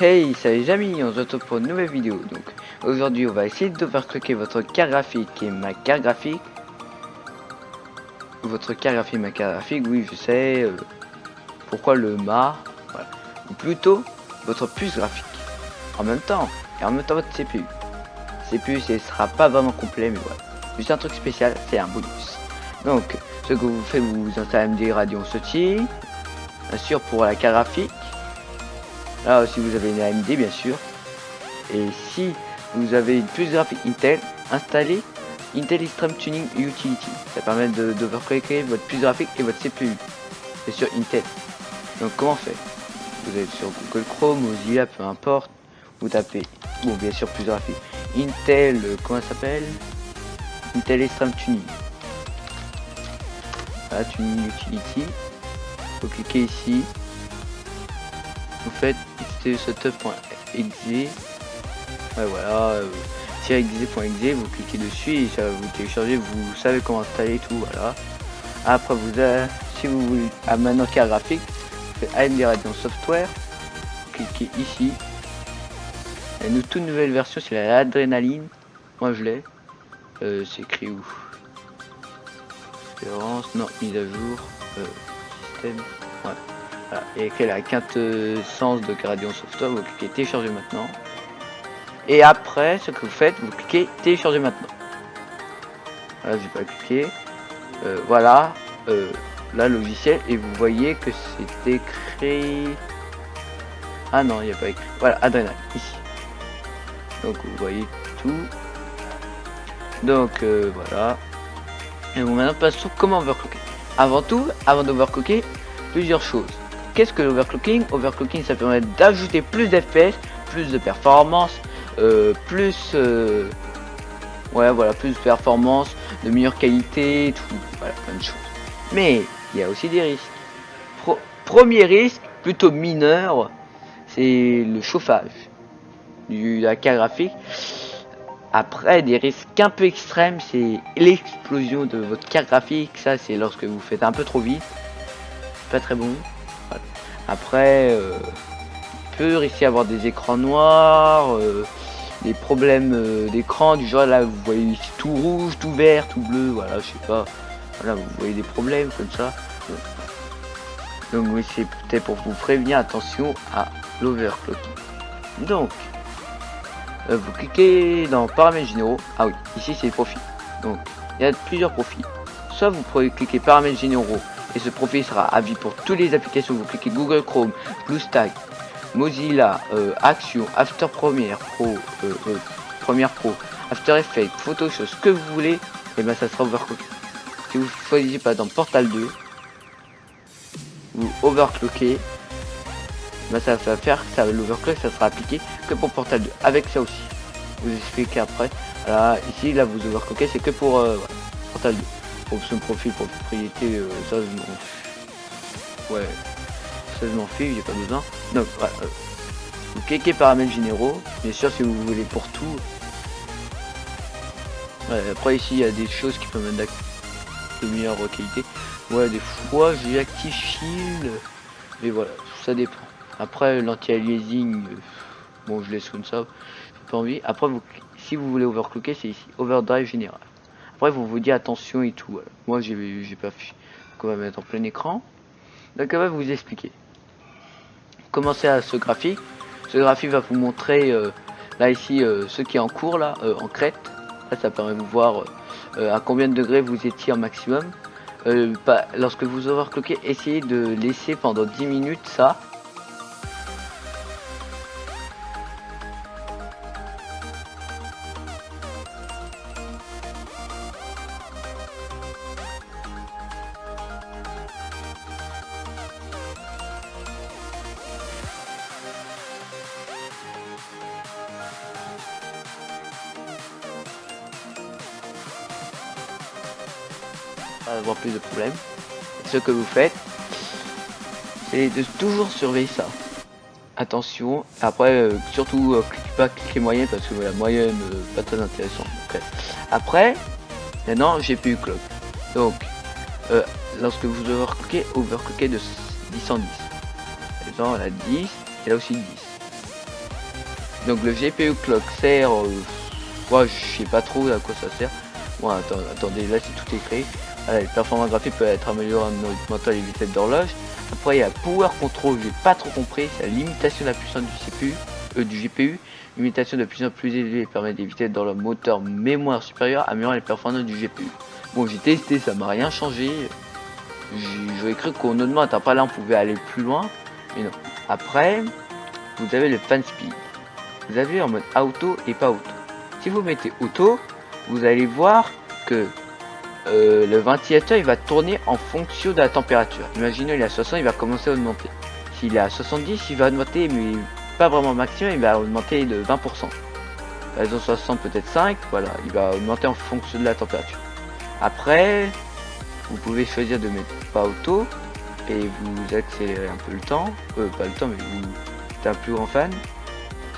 Hey, salut les amis, on se retrouve pour une nouvelle vidéo. Donc aujourd'hui on va essayer d'overclocker votre carte graphique et ma carte graphique. Votre carte graphique et ma carte graphique, oui je sais. Pourquoi le mât, voilà. Ou plutôt votre puce graphique. En même temps, et en même temps votre CPU. CPU ce sera pas vraiment complet mais voilà. Juste un truc spécial, c'est un bonus. Donc ce que vous faites, vous installez AMD Radeon Sochi. Bien sûr pour la carte graphique. Là aussi vous avez une AMD bien sûr. Et si vous avez une puce graphique Intel, installez Intel Extreme Tuning Utility. Ça permet d'overclocker votre puce graphique et votre CPU. C'est sur Intel. Donc comment on fait? Vous allez sur Google Chrome, Mozilla, peu importe. Vous tapez, bon bien sûr puce graphique. Intel, comment ça s'appelle? Intel Extreme Tuning. Voilà, Tuning Utility. Vous cliquez ici. Vous faites setup.exe. Ouais, voilà, exe.exe, vous cliquez dessus et ça va vous télécharger, vous savez comment installer tout, voilà. Après si vous voulez maintenant carte graphique, vous faites AMD Radeon Software, vous cliquez ici. Et une toute nouvelle version, c'est la Adrénaline. Moi je l'ai. C'est écrit où? Espérance, non, mise à jour, système, ouais. Voilà. Et écrit la quintessence de Radeon Software, vous cliquez télécharger maintenant. Et après, ce que vous faites, vous cliquez télécharger maintenant. Voilà, j'ai pas cliqué. Voilà, là logiciel, et vous voyez que c'est écrit. Ah non, il n'y a pas écrit. Voilà, Adrénaline ici. Donc vous voyez tout. Donc voilà. Et bon, maintenant passons comment overclocker. Avant tout, avant d'overclocker, plusieurs choses. Qu'est-ce que l'overclocking? Overclocking, ça permet d'ajouter plus d'FPS, plus de performance. Ouais voilà, plus de performance, de meilleure qualité, tout, voilà, plein de choses. Mais il y a aussi des risques. Premier risque, plutôt mineur, c'est le chauffage de la carte graphique. Après, des risques un peu extrêmes, c'est l'explosion de votre carte graphique. Ça, c'est lorsque vous faites un peu trop vite. C'est pas très bon. Voilà. Après, peut risquer d'avoir des écrans noirs. Des problèmes d'écran du genre là vous voyez ici tout rouge, tout vert, tout bleu, voilà, je sais pas, voilà, vous voyez des problèmes comme ça. Donc oui, c'est peut-être pour vous prévenir, attention à l'overclocking. Donc vous cliquez dans paramètres généraux. Ah oui, ici c'est les profils. Donc il y a plusieurs profils. Soit vous pouvez cliquer paramètres généraux et ce profil sera à vie pour toutes les applications. Vous cliquez Google Chrome, BlueStack, Mozilla, Action, After Premiere Pro, Premiere Pro, After Effects, Photoshop, ce que vous voulez, et ben ça sera overclocké. Si vous choisissez par exemple Portal 2, vous overcloquez, ben ça va faire que ça l'overclock, ça sera appliqué que pour Portal 2. Avec ça aussi, vous expliquez après. Voilà, ici là vous overcloquez, c'est que pour voilà, Portal 2. Option profil pour propriété, ça ouais. Ça je m'en fiche, j'ai pas besoin. Donc voilà, vous cliquez paramètres généraux, bien sûr si vous voulez pour tout. Ouais, après ici il y a des choses qui peuvent mettre de meilleure qualité. Ouais, des fois j'active Shield, mais voilà, ça dépend. Après l'anti-aliasing, bon je laisse comme ça, j'ai pas envie. Après si vous voulez overclocker, c'est ici, overdrive général. Après vous dites attention et tout. Voilà. Moi j'ai pas fait. Donc on va mettre en plein écran. Donc on va vous expliquer. Commencer à ce graphique. Ce graphique va vous montrer là ici ce qui est en cours là en crête. Là ça permet de vous voir à combien de degrés vous étiez en maximum. Lorsque vous overclockez, essayez de laisser pendant 10 minutes ça. Avoir plus de problèmes. Ce que vous faites, c'est de toujours surveiller ça. Attention, après surtout cliquez pas cliquez moyenne parce que la moyenne pas très intéressant. Okay. Après, maintenant GPU clock. Donc lorsque vous overclockez de 10 en 10. Par exemple, la 10 et là aussi 10. Donc le GPU clock sert, moi je sais pas trop à quoi ça sert. Bon, attendez, là c'est tout écrit. Voilà, les performances graphiques peuvent être améliorées en augmentant les vitesses d'horloge. Après il y a Power Control, j'ai pas trop compris, c'est la limitation de la puissance du CPU, du GPU. Limitation de puissance plus élevée permet d'éviter dans le moteur mémoire supérieure, améliorant les performances du GPU. Bon, j'ai testé, ça m'a rien changé. J'aurais cru qu'on ne demande pas là, on pouvait aller plus loin, mais non. Après, vous avez le fan speed. Vous avez en mode auto et pas auto. Si vous mettez auto, vous allez voir que le ventilateur il va tourner en fonction de la température. Imaginez il est à 60, il va commencer à augmenter. S'il est à 70, il va augmenter, mais pas vraiment maximum, il va augmenter de 20%. Par exemple 60 peut-être 5, voilà, il va augmenter en fonction de la température. Après, vous pouvez choisir de mettre pas auto et vous accélérez un peu le temps, pas le temps mais vous êtes un plus grand fan.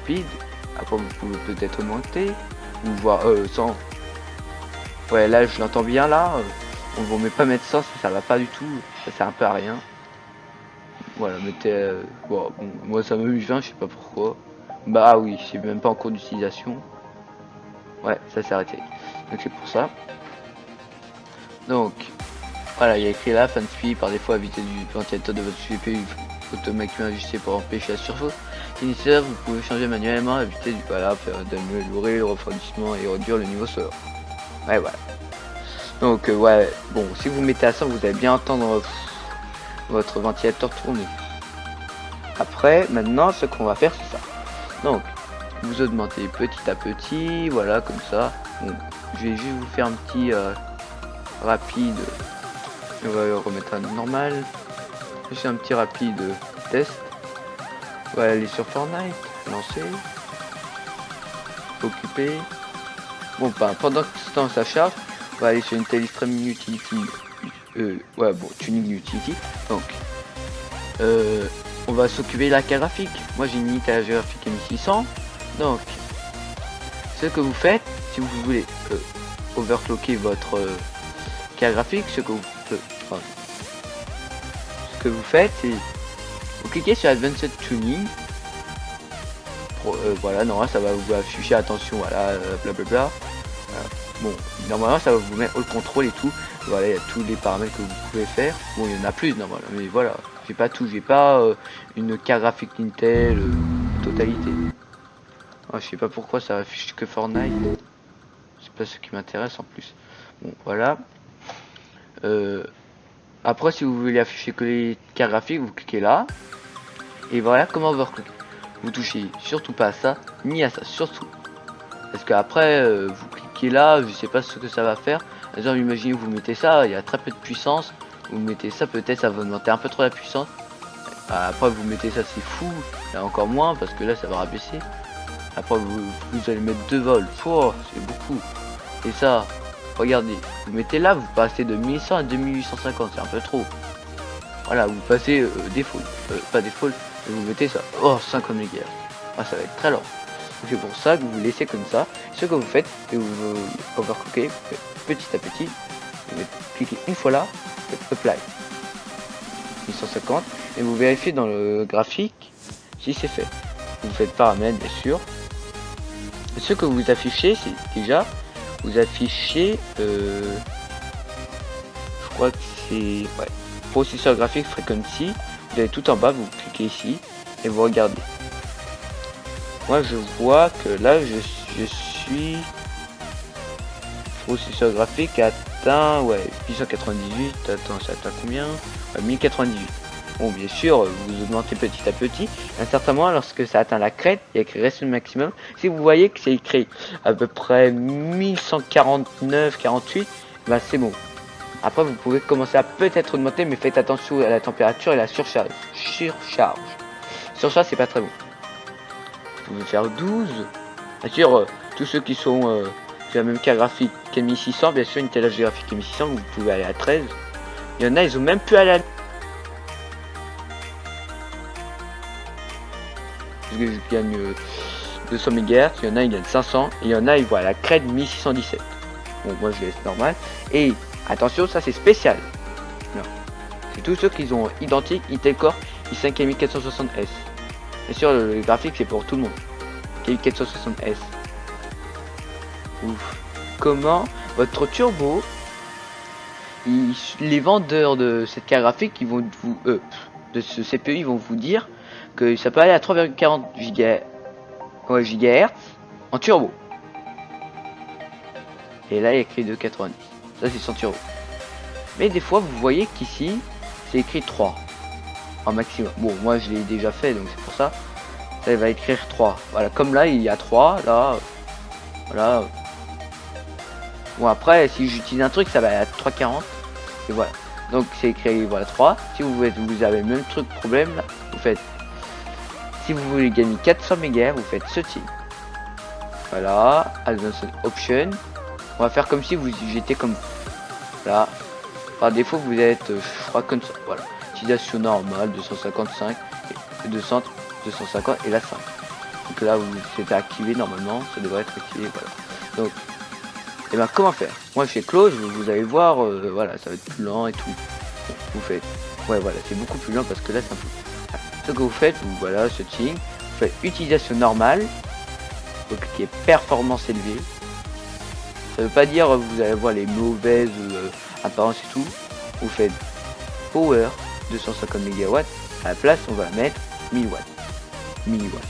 Speed, après vous pouvez peut-être augmenter, ou voir sans. Ouais là je l'entends bien là, on vous met pas mettre 100 ça va pas du tout, ça sert un peu à rien. Voilà, mettez bon, moi ça m'amuse bien, je sais pas pourquoi. Bah oui, c'est même pas en cours d'utilisation. Ouais, ça s'est arrêté. Donc c'est pour ça. Donc voilà, il y a écrit là, fan speed par défaut à vitesse du ventilateur de votre CPU automatiquement ajusté pour empêcher la surchauffe. Si nécessaire, vous pouvez changer manuellement la vitesse du voilà, d'améliorer le refroidissement et réduire le niveau sonore. Ouais voilà. Donc ouais, bon, si vous mettez à 100, vous allez bien entendre votre ventilateur tourner. Après, maintenant, ce qu'on va faire, c'est ça. Donc, vous augmentez petit à petit, voilà, comme ça. Bon, je vais juste vous faire un petit rapide. On va le remettre à normal. Juste un petit rapide test. On va aller sur Fortnite, lancer, occuper. Bon, bah, pendant que ce temps ça charge, on va aller sur une Telestream Utility. Ouais, bon, tuning utility. Donc, on va s'occuper de la carte graphique. Moi, j'ai une unité à la graphique M600. Donc, ce que vous faites, si vous voulez overclocker votre carte graphique, ce que vous faites, c'est vous cliquez sur Advanced Tuning. Voilà, normalement ça va vous afficher attention, voilà, blablabla. Bon, normalement ça va vous mettre au contrôle et tout. Voilà, il y a tous les paramètres que vous pouvez faire. Bon, il y en a plus normalement, mais voilà, j'ai pas tout, j'ai pas une carte graphique Intel totalité. Je sais pas pourquoi ça affiche que Fortnite. C'est pas ce qui m'intéresse en plus. Bon, voilà. Après, si vous voulez afficher que les cartes graphiques, vous cliquez là. Et voilà comment overclocker. Vous touchez surtout pas à ça, ni à ça, surtout. Parce qu'après, vous cliquez là, je sais pas ce que ça va faire. Par exemple, imaginez vous mettez ça, il y a très peu de puissance. Vous mettez ça, peut-être ça va augmenter un peu trop la puissance. Après, vous mettez ça, c'est fou. Là, encore moins, parce que là, ça va rabaisser. Après, vous allez mettre 2 volts. Oh, c'est beaucoup. Et ça, regardez, vous mettez là, vous passez de 1100 à 2850, c'est un peu trop. Voilà, vous passez default, pas default, et vous mettez ça. Oh, 50 MHz. Ah, ça va être très lent. C'est pour ça que vous laissez comme ça. Ce que vous faites, et vous overclockez petit à petit. Vous cliquez une fois là, apply 1150, et vous vérifiez dans le graphique si c'est fait. Vous faites paramètres, bien sûr. Et ce que vous affichez, c'est déjà vous affichez je crois que c'est processeur graphique frequency. Vous allez tout en bas, vous cliquez ici et vous regardez. Moi je vois que là je suis processeur graphique atteint 898. Attends, ça atteint combien? 1098. Bon, bien sûr, vous augmentez petit à petit. À un certain moment, lorsque ça atteint la crête, il y a écrit reste le maximum. Si vous voyez que c'est écrit à peu près 1149-48, bah c'est bon. Après, vous pouvez commencer à peut-être augmenter, mais faites attention à la température et la surcharge. Surcharge, c'est pas très bon. Vous pouvez faire 12. Bien sûr, tous ceux qui sont sur la même carte graphique qu'M600, bien sûr, une telle graphique M600, vous pouvez aller à 13. Il y en a, ils ont même pu aller à je gagne 200 MHz, il y en a, il gagne 500, et il y en a, ils voient la crête 1617. Bon, moi je laisse normal. Et attention, ça c'est spécial. C'est tous ceux qui ont identique Intel Core i5 1460S. Bien sûr, le graphique c'est pour tout le monde. qui est le 460S. Ouf. Comment votre turbo, les vendeurs de cette carte graphique, ils vont vous de ce CPU, ils vont vous dire que ça peut aller à 3,40 GHz en turbo. Et là il y a écrit 2,90. Ça c'est sans turbo. Mais des fois vous voyez qu'ici c'est écrit 3 en maximum. Bon, moi je l'ai déjà fait, donc c'est pour ça. Ça va écrire 3. Voilà, comme là il y a 3 là. Voilà. Bon, après si j'utilise un truc ça va à 3,40. Et voilà. Donc c'est écrit voilà 3. Si vous avez le même truc problème là, vous faites. Si vous voulez gagner 400 MHz, vous faites ce type. Voilà, Advanced Option. On va faire comme si vous j'étais comme là. Par défaut vous êtes je crois comme ça. Voilà. Utilisation normale 255 et 200 250 et la 5. Donc là vous c'est activé normalement, ça devrait être activé, voilà. Donc et ben comment faire? Moi je fais close, vous allez voir, voilà, ça va être plus lent et tout. Vous faites, ouais voilà, c'est beaucoup plus lent parce que là c'est un peu. Ce que vous faites, voilà, setting, vous faites utilisation normale, vous cliquez performance élevée. Ça veut pas dire vous allez voir les mauvaises apparences et tout. Vous faites power 250 MW, à la place on va mettre 1000 watts. 1000 watts.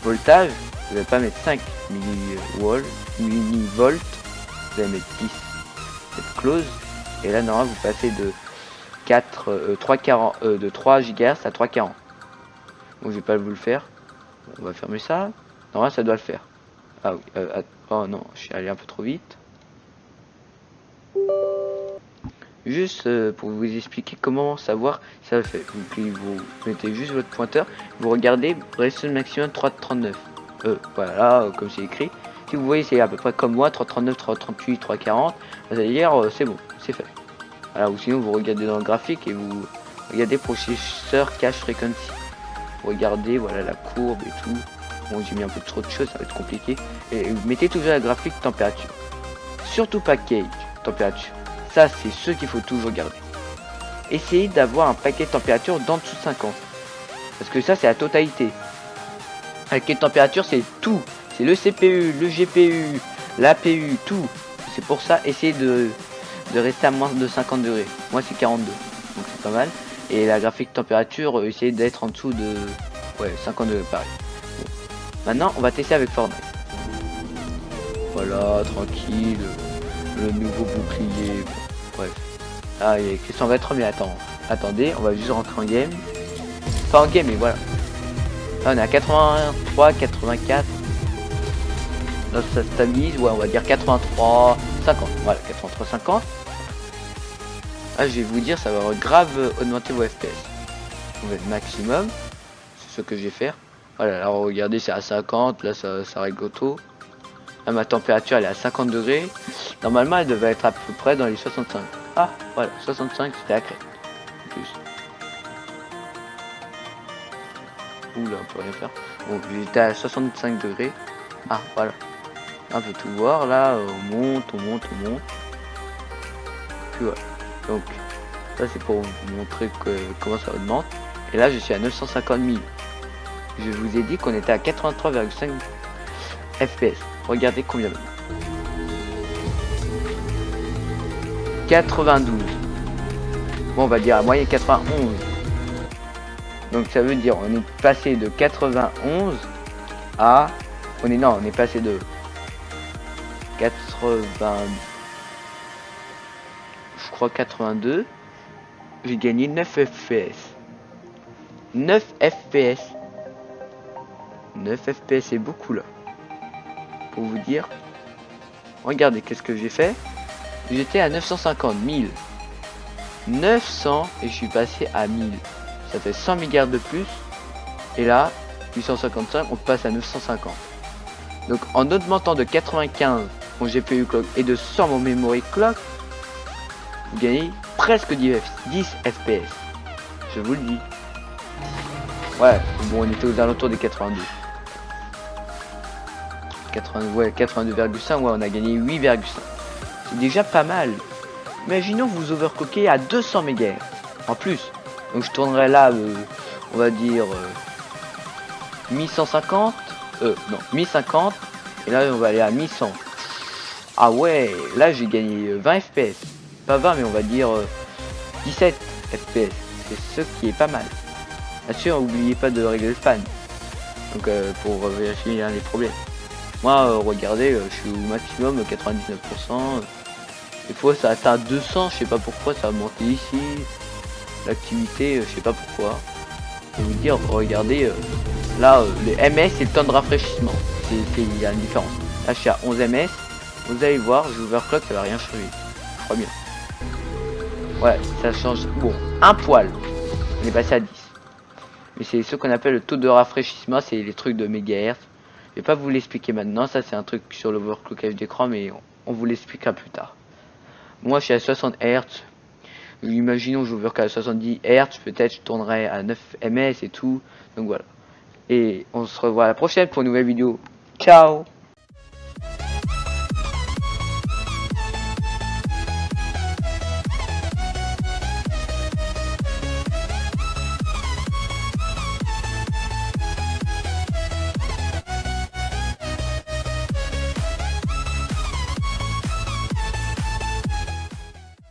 Voltage, vous n'allez pas mettre 5 millivolts, vous allez mettre 10. Faites close et là normalement vous passez de 3 GHz à 340. Donc je vais pas vous le faire. On va fermer ça. Normalement ça doit le faire. Ah oui, oh non, je suis allé un peu trop vite. Juste pour vous expliquer comment savoir si ça le fait. Vous mettez juste votre pointeur, vous regardez résolution maximum 339. Voilà, comme c'est écrit. Si vous voyez c'est à peu près comme moi, 339, 338, 340, vous allez dire c'est bon, c'est fait. Voilà, ou sinon vous regardez dans le graphique et vous regardez processeur cache frequency. Vous regardez voilà la courbe et tout. Bon j'ai mis un peu trop de choses, ça va être compliqué. Et vous mettez toujours la graphique température. Surtout package température. Ça c'est ce qu'il faut toujours garder. Essayez d'avoir un paquet de température d'en dessous de 50. Parce que ça c'est la totalité. Paquet de température c'est tout. C'est le CPU, le GPU, l'APU, tout. C'est pour ça essayez de rester à moins de 50 degrés. Moi c'est 42. Donc c'est pas mal. Et la graphique température, essayez d'être en dessous de 50 degrés pareil. Bon. Maintenant on va tester avec Fortnite. Voilà, tranquille. Le nouveau bouclier. Bon, bref. Ah, il y a écrit 123, mais attendez, on va juste rentrer en game. Pas en game, mais voilà. Là, on est à 83, 84. Là, ça stabilise. Ouais, on va dire 83, 50. Voilà, 83, 50. Ah, je vais vous dire, ça va grave augmenter vos FPS. On va être maximum. C'est ce que je vais faire. Voilà, là, regardez, c'est à 50. Là, ça règle auto. Là, ma température, elle est à 50 degrés. Normalement, elle devait être à peu près dans les 65. Ah, voilà, 65, c'était à crête. En plus. Ouh là, on peut rien faire. Bon, j'étais à 65 degrés. Ah, voilà. On peut tout voir. Là, on monte. Puis voilà. Donc, ça, c'est pour vous montrer comment ça augmente. Et là, je suis à 950 000. Je vous ai dit qu'on était à 83,5 FPS. Regardez combien maintenant. 92. Bon, on va dire à moyenne 91. Donc ça veut dire on est passé de 91 à on est passé de 80 je crois 82. J'ai gagné 9 FPS. 9 FPS. 9 FPS c'est beaucoup là. Pour vous dire. Regardez qu'est-ce que j'ai fait. J'étais à 950 000. 900 et je suis passé à 1000. Ça fait 100 milliards de plus. Et là, 855, on passe à 950. Donc en augmentant de 95 mon GPU clock et de 100 mon memory clock, vous gagnez presque 10 FPS. Je vous le dis. Ouais, bon on était aux alentours des 82. 82,5, ouais on a gagné 8,5. C'est déjà pas mal. Imaginons vous overclockez à 200 MHz en plus. Donc je tournerai là, on va dire 1150. non, 1050. Et là, on va aller à 1100. Ah ouais, là, j'ai gagné 20 FPS. Pas 20, mais on va dire 17 FPS. C'est ce qui est pas mal. Bien sûr, n'oubliez pas de régler le fan. Donc, pour vérifier les problèmes. Moi, regardez, je suis au maximum 99%. Des fois, ça atteint 200. Je sais pas pourquoi ça a monté ici. L'activité, je sais pas pourquoi. Je vais vous dire, regardez, là, les MS et le temps de rafraîchissement. Il y a une différence. Là, je suis à 11 ms. Vous allez voir, je overclock, ça va rien changer. Je crois bien. Ouais, ça change. Bon, un poil. On est passé à 10. Mais c'est ce qu'on appelle le taux de rafraîchissement. C'est les trucs de mégahertz. Je vais pas vous l'expliquer maintenant. Ça, c'est un truc sur l'overclockage d'écran, mais on vous l'expliquera plus tard. Moi, je suis à 60 Hz. Imaginons que j'ouvre qu'à 70 Hz, peut-être je tournerai à 9 ms et tout. Donc voilà. Et on se revoit à la prochaine pour une nouvelle vidéo. Ciao!